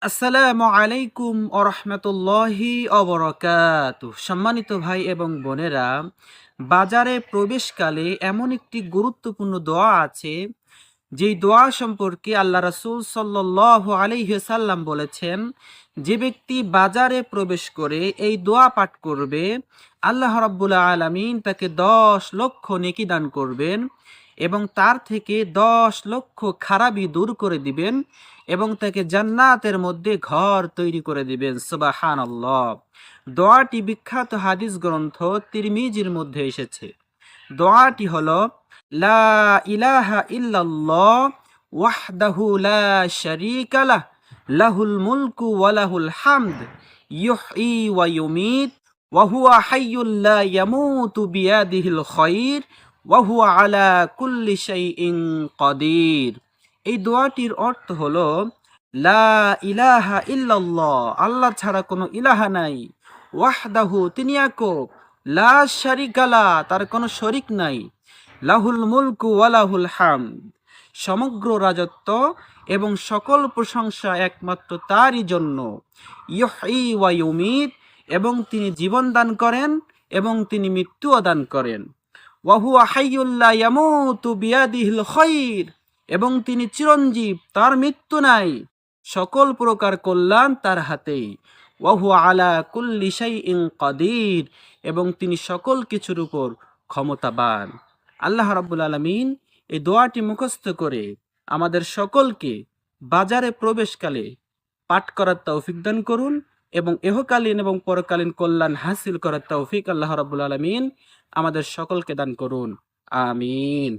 আসসালামু আলাইকুম ওরহমতুল্লাহি অবরকাতুহ। সম্মানিত ভাই এবং বোনেরা, বাজারে প্রবেশকালে এমন একটি গুরুত্বপূর্ণ দোয়া আছে, যেই দোয়া সম্পর্কে আল্লাহ রাসূল সাল্লাল্লাহু আলাইহি সাল্লাম বলেছেন, যে ব্যক্তি বাজারে প্রবেশ করে এই দোয়া পাঠ করবে, আল্লাহ রাব্বুল আলামিন তাকে 10 লক্ষ নেকি দান করবেন এবং তার থেকে 10 লক্ষ খারাপই দূর করে দিবেন এবং তাকে জান্নাতের মধ্যে ঘর তৈরি করে দিবেন। সুবহানাল্লাহ। দোয়াটি বিখ্যাত হাদিস গ্রন্থ তিরমিজির মধ্যে এসেছে। দোয়াটি হলো, লা ইলাহা ইল্লাল্লাহ ওয়াহদাহু লা শারীকা লাহ, লাহুল মুলকু ওয়া লাহুল হামদ, ইউহয়ী ওয়া ইউমীত ওয়া হুয়া হাইয়্যুল লা ইয়ামুতু বিয়াদিহিল খায়র ওয়া হুয়া আলা কুল্লি শাইইন কাদির। এই দোয়াটির অর্থ হলো, লা ইলাহা ইল্লাল্লাহ, আল্লাহ ছাড়া কোনো ইলাহা নাই, ওয়াহদাহু, তিনি একক, লা শারিকা লা, তার কোনো শরিক নাই, লাহুল মুলকু ওয়া লাহুল হামদ, সমগ্র রাজত্ব এবং সকল প্রশংসা একমাত্র তারই জন্য, ইউহয়ী ওয়া ইউমীত, এবং তিনি জীবন দান করেন এবং তিনি মৃত্যুও দান করেন, ওয়া হুয়া হাইয়্যুল লা ইয়ামুতু বিয়াদিহিল খায়র, এবং তিনি চিরঞ্জীব, তার মৃত্যু নাই, সকল প্রকার কল্যাণ তার হাতেই, ওয়া হুয়া আলা কুল্লি শাইইন কাদির, এবং তিনি সকল কিছুর উপর ক্ষমতাবান। আল্লাহ রাব্বুল আলামিন এই দোয়াটি মুখস্থ করে আমাদের সকলকে বাজারে প্রবেশকালে পাঠ করার তৌফিক দান করুন এবং ইহকালীন এবং পরকালীন কল্যাণ হাসিল করার তৌফিক আল্লাহ রাব্বুল আলামিন আমাদের সকলকে দান করুন। আমিন।